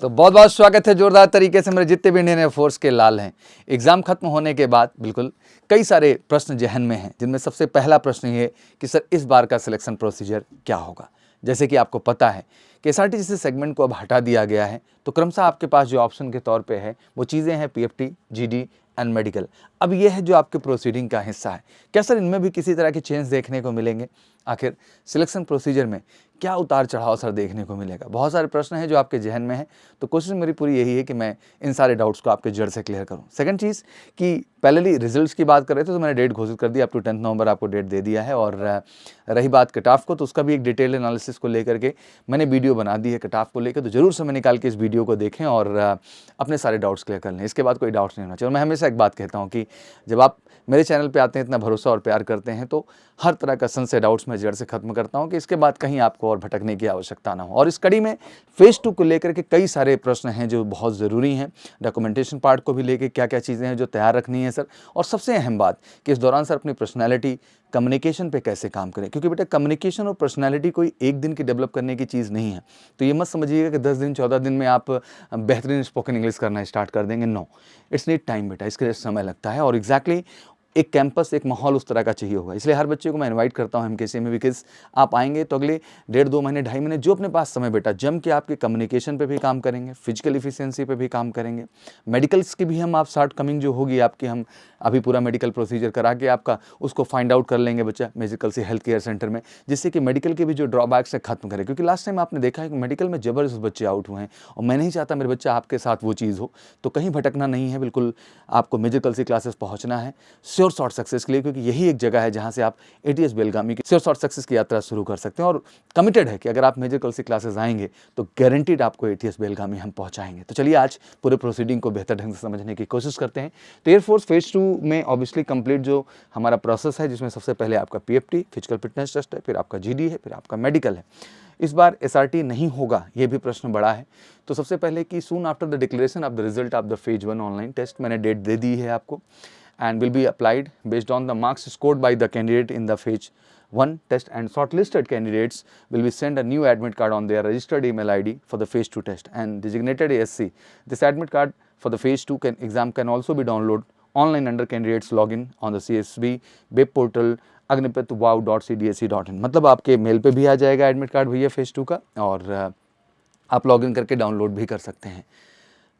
तो बहुत बहुत स्वागत है जोरदार तरीके से मेरे जितने भी इंडियन एयरफोर्स के लाल हैं। एग्ज़ाम खत्म होने के बाद बिल्कुल कई सारे प्रश्न जहन में हैं, जिनमें सबसे पहला प्रश्न ये कि सर इस बार का सिलेक्शन प्रोसीजर क्या होगा। जैसे कि आपको पता है कि एसआरटी जैसे सेगमेंट को अब हटा दिया गया है, तो क्रमशः आपके पास जो ऑप्शन के तौर पे है वो चीज़ें हैं पीएफटी, जीडी एंड मेडिकल। अब ये है जो आपके प्रोसीडिंग का हिस्सा है। क्या सर इनमें भी किसी तरह के चेंज देखने को मिलेंगे? आखिर सिलेक्शन प्रोसीजर में क्या उतार चढ़ाव सर देखने को मिलेगा? बहुत सारे प्रश्न हैं जो आपके जहन में हैं, तो कोशिश मेरी पूरी यही है कि मैं इन सारे डाउट्स को आपके जड़ से क्लियर करूं। सेकंड चीज़ कि पहले रिजल्ट्स की बात कर रहे थे, तो मैंने डेट घोषित कर दी, अप टू 10 नवंबर आपको डेट दे दिया है। और रही बात कट ऑफ को, तो उसका भी एक डिटेल एनालिसिस को लेकर के मैंने वीडियो बना दी है कट ऑफ को लेकर, तो जरूर समय निकाल के इस वीडियो को देखें और अपने सारे डाउट्स क्लियर कर लें। इसके बाद कोई डाउट्स नहीं होना चाहिए। और मैं हमेशा एक बात कहता हूँ कि जब आप मेरे चैनल पे आते हैं, इतना भरोसा और प्यार करते हैं, तो हर तरह का संशय डाउट्स मैं जड़ से खत्म करता हूं कि इसके बाद कहीं आपको और भटकने की आवश्यकता ना हो। और इस कड़ी में फेज 2 को लेकर के कई सारे प्रश्न हैं जो बहुत ज़रूरी हैं। डॉक्यूमेंटेशन पार्ट को भी लेकर क्या क्या चीज़ें हैं जो तैयार रखनी है सर, और सबसे अहम बात कि इस दौरान सर अपनी पर्सनैलिटी कम्युनिकेशन पे कैसे काम करें, क्योंकि बेटा कम्युनिकेशन और पर्सनैलिटी कोई एक दिन की डेवलप करने की चीज़ नहीं है। तो ये मत समझिएगा कि 10 दिन 14 दिन में आप बेहतरीन स्पोकन इंग्लिश करना स्टार्ट कर देंगे। नो, इट्स नीड टाइम बेटा, इसके लिए समय लगता है। और एग्जैक्टली एक कैंपस, एक माहौल उस तरह का चाहिए होगा। इसलिए हर बच्चे को मैं इनवाइट करता हूँ एमकेसी में, बिकॉज आप आएंगे तो अगले 1.5-2 महीने 2.5 महीने जो अपने पास समय बेटा जम के आपके कम्युनिकेशन पे भी काम करेंगे, फिजिकल इफिशियंसी पे भी काम करेंगे, मेडिकल्स की भी हम आप स्टार्ट कमिंग जो होगी आपकी, हम अभी पूरा मेडिकल प्रोसीजर करा के आपका उसको फाइंड आउट कर लेंगे बच्चा मेडिकल से हेल्थ केयर सेंटर में, जिससे कि मेडिकल के भी जो ड्रॉबैक्स है खत्म करें। क्योंकि लास्ट टाइम आपने देखा है कि मेडिकल में जबरदस्त बच्चे आउट हुए हैं, और मैं नहीं चाहता मेरे बच्चा आपके साथ वो चीज़ हो। तो कहीं भटकना नहीं है, बिल्कुल आपको मेडिकल से क्लासेस पहुँचना है श्योर शॉर्ट सक्सेस के लिए, क्योंकि यही एक जगह है जहाँ से आप एटीएस बेलगामी की श्योर शॉर्ट सक्सेस की यात्रा शुरू कर सकते हैं। और कमिटेड है कि अगर आप मेडिकल से क्लासेस आएंगे तो गारंटीड आपको एटीएस बेलगामी हम पहुँचाएंगे। तो चलिए आज पूरे प्रोसीडिंग को बेहतर ढंग से समझने की कोशिश करते हैं। तो एयरफोर्स फेज 2 में ऑब्वियसली कंप्लीट जो हमारा प्रोसेस है, जिसमें सबसे पहले आपका पीएफटी फिजिकल फिटनेस टेस्ट है, फिर आपका जीडी है, फिर आपका मेडिकल है। इस बार एसआरटी नहीं होगा, ये भी प्रश्न बड़ा है। तो सबसे पहले कि soon after the declaration of the result of the phase 1 online test, मैंने डेट दे दी है आपको, and will be applied based on the marks scored by the candidate in the phase 1 test, and shortlisted candidates will be sent a new admit card on their registered email ID for the phase 2 test and designated ASC. This admit card for the phase 2 exam can also be downloaded online under candidates login on the CSB web portal agnipat.wow.cdsc.in। मतलब आपके mail पे भी आ जाएगा admit card भैया phase 2 का, और आप login करके डाउनलोड भी कर सकते हैं,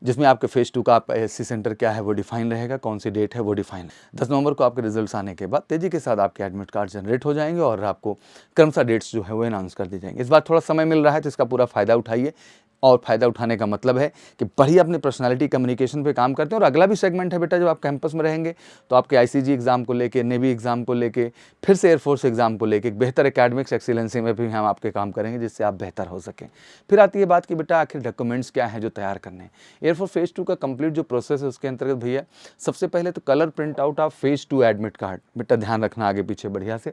जिसमें आपके फेज 2 का आपका एससी सेंटर क्या है वो डिफाइन रहेगा, कौन सी डेट है वो डिफाइन। 10 नवंबर को आपके रिजल्ट्स आने के बाद तेजी के साथ आपके एडमिट कार्ड जनरेट हो जाएंगे और आपको क्रमशः डेट्स जो है वो अनाउंस कर दी जाएंगे। इस बार थोड़ा समय मिल रहा है तो इसका पूरा फ़ायदा उठाइए, और फ़ायदा उठाने का मतलब है कि बढ़िया अपनी पर्सनालिटी कम्युनिकेशन पे काम करते हैं। और अगला भी सेगमेंट है बेटा, जब आप कैंपस में रहेंगे तो आपके आईसीजी एग्जाम को लेके, नेवी एग्जाम को लेके, फिर से एयरफोर्स एग्जाम को लेके बेहतर एकेडमिक्स एक्सीलेंसी में भी हम आपके काम करेंगे, जिससे आप बेहतर हो सकें। फिर आती है बात कि बेटा आखिर डॉक्यूमेंट्स क्या हैं जो तैयार करने हैं। एयरफोर्स फेज 2 का कंप्लीट जो प्रोसेस है उसके अंतर्गत भैया सबसे पहले तो colour print out of phase 2 admit card, बेटा ध्यान रखना आगे पीछे बढ़िया से,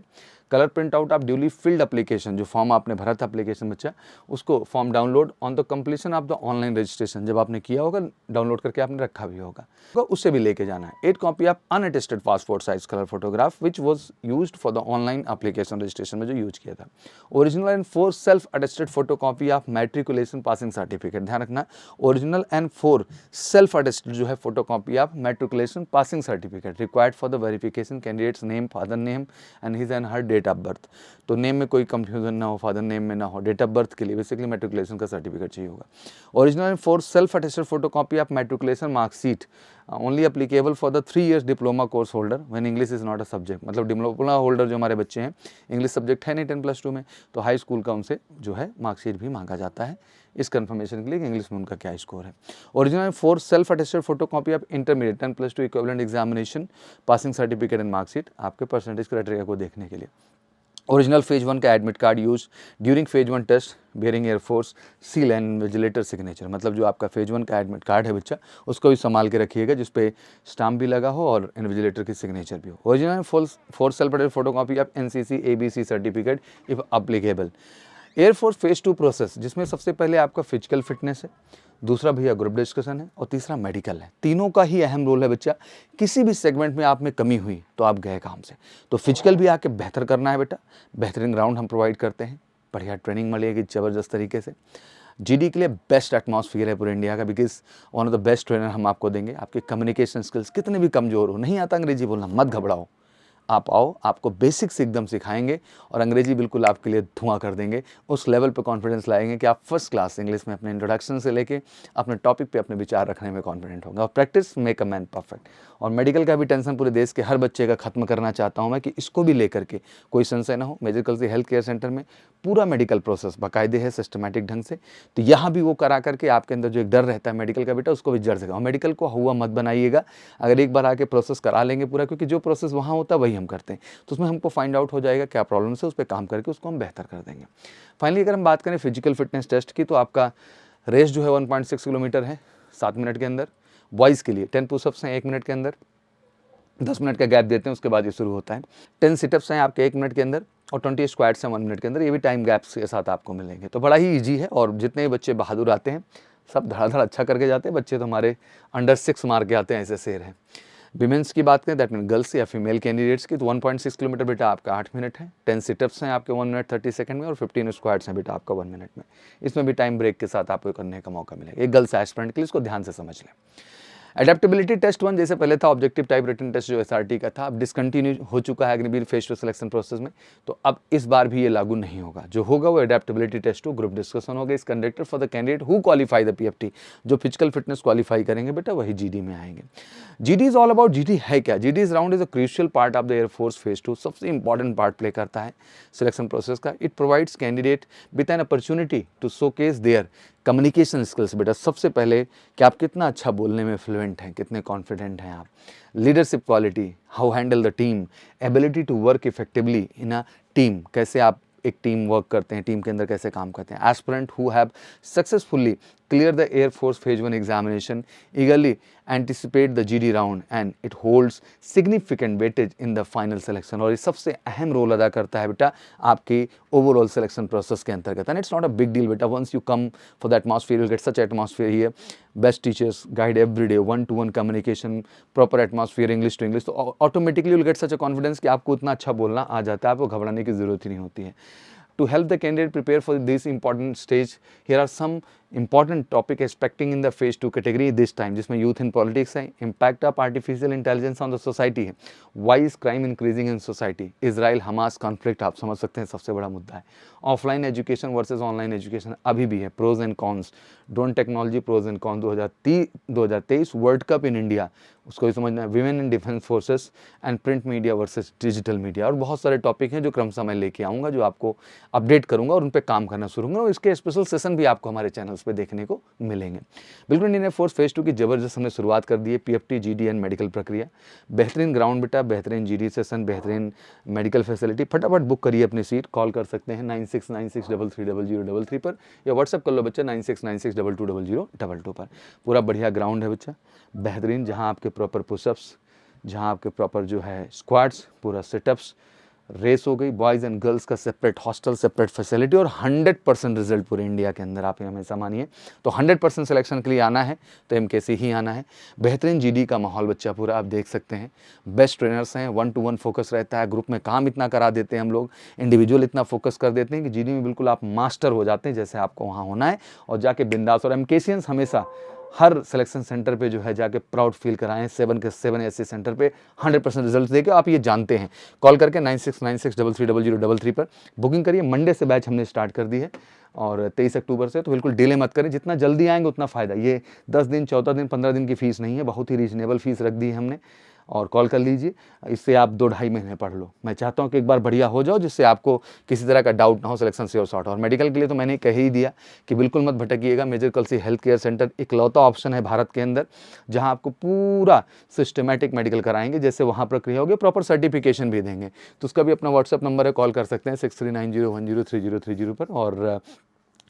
colour print out of duly field application, जो फॉर्म आपने भरा था एप्लीकेशन बच्चा, उसको form download on the completion of the online registration, जब आपने किया होगा डाउनलोड करके आपने रखा भी होगा, तो उससे भी लेके जाना है। 8 copy of unattested passport size colour photograph which was used for the online application registration में जो यूज किया था। Original and 4 self attested photo copy of matriculation passing certificate, ध्यान रखना ओरिजिनल एंड 4 सेल्फ अटेस्टेड जो है photo copy of matriculation passing certificate required for the verification candidates name, father name and his and her date of birth. तो name में कोई confusion ना हो, father name में ना हो, डेट ऑफ बर्थ के लिए बेसिकली मैट्रिकुलेशन का सर्टिफिकेट चाहिए होगा। Original and 4 self attested photo copy of matriculation marksheet only applicable for the 3 years diploma course holder when English is not a subject. मतलब diploma holder जो हमारे बच्चे हैं, इंग्लिश सब्जेक्ट है नहीं 10+2 में, तो हाई स्कूल का उनसे जो है मार्कशीट भी मांगा जाता है इस कंफर्मेशन के लिए कि इंग्लिश में उनका क्या स्कोर है। Original 4 self attested photo copy of intermediate 10+2 equivalent examination passing certificate and marksheet, आपके परसेंटेज क्राइटेरिया को देखने के लिए। ओरिजिनल फेज 1 का admit card use during phase 1 test bearing air force seal and invigilator signature, मतलब जो आपका फेज 1 का एडमिट कार्ड है बच्चा, उसको भी संभाल के रखिएगा, जिस पे स्टाम्प भी लगा हो और इन्विजिलेटर की सिग्नेचर भी हो। Original 4 self attested photo copy of NCC ABC certificate if applicable. Air force phase 2 process, जिसमें सबसे पहले आपका फिजिकल फिटनेस है, दूसरा भैया ग्रुप डिस्कशन है, और तीसरा मेडिकल है। तीनों का ही अहम रोल है बच्चा। किसी भी सेगमेंट में आप में कमी हुई तो आप गए काम से। तो फिजिकल भी आके बेहतर करना है बेटा, बेहतरीन ग्राउंड हम प्रोवाइड करते हैं, बढ़िया ट्रेनिंग मिलेगी ज़बरदस्त तरीके से। जीडी के लिए बेस्ट एटमॉस्फेयर है पूरे इंडिया का, because one of the best trainer हम आपको देंगे। आपके कम्युनिकेशन स्किल्स कितने भी कमज़ोर हो, नहीं आता अंग्रेजी बोलना, मत घबराओ, आप आओ, आपको बेसिक्स एकदम सिखाएंगे और अंग्रेजी बिल्कुल आपके लिए धुआं कर देंगे। उस लेवल पे कॉन्फिडेंस लाएंगे कि आप फर्स्ट क्लास इंग्लिश में अपने इंट्रोडक्शन से लेके अपने टॉपिक पे अपने विचार रखने में कॉन्फिडेंट होंगे। और practice make a man perfect. और मेडिकल का भी टेंशन पूरे देश के हर बच्चे का खत्म करना चाहता हूँ मैं, कि इसको भी लेकर के कोई संशय ना हो। Major Kalsi health care centre में पूरा मेडिकल प्रोसेस बाकायदे है, सिस्टमैटिक ढंग से। तो यहाँ भी वो करा करके आपके अंदर जो एक डर रहता है मेडिकल का बेटा, उसको भी जड़ सके। और मेडिकल को हुआ मत बनाइएगा, अगर एक बार आके प्रोसेस करा लेंगे पूरा, क्योंकि जो प्रोसेस वहाँ होता है वही हम करते हैं, तो उसमें हमको फाइंड आउट हो जाएगा क्या प्रॉब्लम है, उस पर काम करके उसको हम बेहतर कर देंगे। फाइनली अगर हम बात करें फिजिकल फिटनेस टेस्ट की, तो आपका रेस जो है 1.6 किलोमीटर है 7 मिनट के अंदर। बॉयज़ के लिए 10 पुशअप्स हैं 1 मिनट के अंदर, 10 मिनट का गैप देते हैं, उसके बाद ये शुरू होता है। 10 सिटअप्स हैं आपके 1 मिनट के अंदर और 20 स्क्वाट्स हैं 1 मिनट के अंदर, ये भी टाइम गैप्स के साथ आपको मिलेंगे। तो बड़ा ही ईजी है और जितने भी बच्चे बहादुर आते हैं सब धड़ाधड़ अच्छा करके जाते हैं। बच्चे तो हमारे अंडर 6 मार के आते हैं, ऐसे शेर हैं। विमेंस की बात करें, दैट मीन गर्ल्स या फीमेल कैंडिडेट्स की, तो 1.6 किलोमीटर बेटा आपका 8 मिनट है। 10 सिटअप्स हैं आपके 1 मिनट 30 सेकंड में और 15 स्क्वाट्स हैं बेटा आपका 1 मिनट में। इसमें भी टाइम ब्रेक के साथ आपको करने का मौका मिलेगा। ये गर्ल्स एस्पिरेंट के लिए, इसको ध्यान से समझ लें। एडेप्टेबिलिटी टेस्ट 1 जैसे पहले था ऑब्जेक्टिव टाइप रिटन टेस्ट जो एसआरटी का था, अब डिसकंटिन्यू हो चुका है Agniveer phase two selection process में, तो अब इस बार भी ये लागू नहीं होगा। जो होगा वो एडेप्टेबिलिटी टेस्ट 2 ग्रुप डिस्कशन होगा is conducted for the candidate who qualify the PFT. जो फिजिकल फिटनेस क्वालिफाई करेंगे बेटा वही जीडी में आएंगे। GD is all about, GD है क्या? GD is round is a crucial part of the air force phase 2, सबसे इंपॉर्टेंट पार्ट प्ले करता है सिलेक्शन प्रोसेस का। It provides candidate with an opportunity to showcase their communication skills बेटा। सबसे पहले कि आप कितना अच्छा बोलने में फ्लुएंट हैं, कितने कॉन्फिडेंट हैं आप, leadership quality, how handle the team, ability to work effectively in a team, कैसे आप एक टीम वर्क करते हैं, टीम के अंदर कैसे काम करते हैं। Aspirant who have successfully clear the Air Force Phase 1 examination eagerly anticipate the GD round and it holds significant weightage in the final selection। और ये सबसे अहम रोल अदा करता है बेटा आपकी ओवरऑल सिलेक्शन प्रोसेस के अंतर्गत। And it's not a big deal बेटा, once you come for the atmosphere you get such atmosphere here, best teachers guide every day, 1-to-1 communication, proper atmosphere English to English, तो automatically will get such a confidence कि आपको इतना अच्छा बोलना आ जाता है, आपको घबराने की जरूरत ही नहीं होती है। To help the candidate prepare for this important stage, here are some important topic expecting in the phase 2 category this time, जिसमें youth in politics है, impact of artificial intelligence on the society है, why is crime increasing in society, Israel Hamas conflict आप समझ सकते हैं सबसे बड़ा मुद्दा है, offline education versus online education अभी भी है, pros and cons, drone technology pros and cons, 2023 world cup in India उसको भी समझना है, women in defence forces and print media versus digital media, और बहुत सारे टॉपिक हैं जो क्रमशः मैं लेके आऊँगा, जो आपको अपडेट करूँगा और उन पर काम करना शुरू करूँगा, और इसके स्पेशल सेशन भी आपको हमारे चैनल्स पे देखने को मिलेंगे। बिल्कुल इंडियन एयरफोर्स फेज 2 की जबरदस्त हमने शुरुआत कर दी है, पीएफटी जीडी एंड मेडिकल प्रक्रिया, बेहतरीन ग्राउंड बेटा, बेहतरीन जीडी सेशन, बेहतरीन मेडिकल फैसिलिटी, फटाफट बुक करिए अपनी सीट, कॉल कर सकते हैं 9696330033 पर, या व्हाट्सअप कर लो बच्चा 9696220022 पर। पूरा बढ़िया ग्राउंड है बच्चा, बेहतरीन, जहाँ आपके प्रॉपर पुशअप्स, जहाँ आपके प्रॉपर जो है स्क्वाट्स, पूरा सिटअप्स, रेस हो गई, बॉयज़ एंड गर्ल्स का सेपरेट हॉस्टल, सेपरेट फैसिलिटी, और 100% रिजल्ट पूरे इंडिया के अंदर आप हमेशा मानिए। तो 100% सिलेक्शन के लिए आना है तो MKC ही आना है। बेहतरीन जीडी का माहौल बच्चा पूरा आप देख सकते हैं, बेस्ट ट्रेनर्स हैं, 1-to-1 फोकस रहता है, ग्रुप में काम इतना करा देते हैं हम लोग, इंडिविजुअल इतना फोकस कर देते हैं कि जीडी में बिल्कुल आप मास्टर हो जाते हैं जैसे आपको वहाँ होना है, और जाके बिंदास। और MKCians हमेशा हर सिलेक्शन सेंटर पे जो है जाके प्राउड फील कराएं, 7 के 7 ऐसे सेंटर पे 100% रिजल्ट देके, आप ये जानते हैं। कॉल करके 9696330033 पर बुकिंग करिए। मंडे से बैच हमने स्टार्ट कर दी है और 23 अक्टूबर से, तो बिल्कुल डिले मत करें, जितना जल्दी आएंगे उतना फ़ायदा। ये 10 दिन 14 दिन 15 दिन की फ़ीस नहीं है, बहुत ही रीजनेबल फ़ीस रख दी है हमने, और कॉल कर लीजिए, इससे आप 2-2.5 महीने पढ़ लो। मैं चाहता हूँ कि एक बार बढ़िया हो जाओ, जिससे आपको किसी तरह का डाउट ना हो, सिलेक्शन से और सॉर्ट। और मेडिकल के लिए तो मैंने कह ही दिया कि बिल्कुल मत भटकिएगा, major Kalsi health care centre इकलौता ऑप्शन है भारत के अंदर जहाँ आपको पूरा सिस्टमेटिक मेडिकल कराएंगे, जैसे वहाँ प्रक्रिया होगी, प्रॉपर सर्टिफिकेशन भी देंगे। तो उसका भी अपना व्हाट्सअप नंबर है, कॉल कर सकते हैं 6390103030 पर। और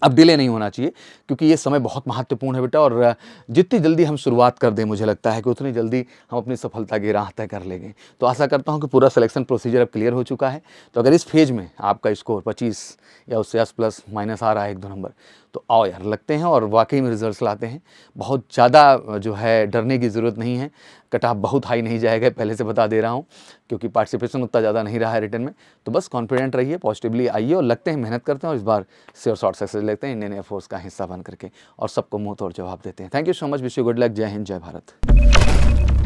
अब डिले नहीं होना चाहिए, क्योंकि ये समय बहुत महत्वपूर्ण है बेटा, और जितनी जल्दी हम शुरुआत कर दें, मुझे लगता है कि उतनी जल्दी हम अपनी सफलता की राह तय कर लेंगे। तो आशा करता हूँ कि पूरा सिलेक्शन प्रोसीजर अब क्लियर हो चुका है। तो अगर इस फेज में आपका स्कोर 25 या उससे प्लस माइनस आ रहा है 1-2 नंबर, तो आओ यार लगते हैं और वाकई में रिजल्ट्स लाते हैं। बहुत ज़्यादा जो है डरने की ज़रूरत नहीं है, कट ऑफ बहुत हाई नहीं जाएगा, पहले से बता दे रहा हूँ, क्योंकि पार्टिसिपेशन उतना ज़्यादा नहीं रहा है रिटर्न में। तो बस कॉन्फिडेंट रहिए, पॉजिटिवली आइए और लगते हैं मेहनत करते हैं और इस बार श्योर शॉर्ट सक्सेस लेते हैं इंडियन एयरफोर्स का हिस्सा बन करके और सबको मुँह तोड़ जवाब देते हैं। Thank you so much, wish you good luck, जय हिंद, जय भारत।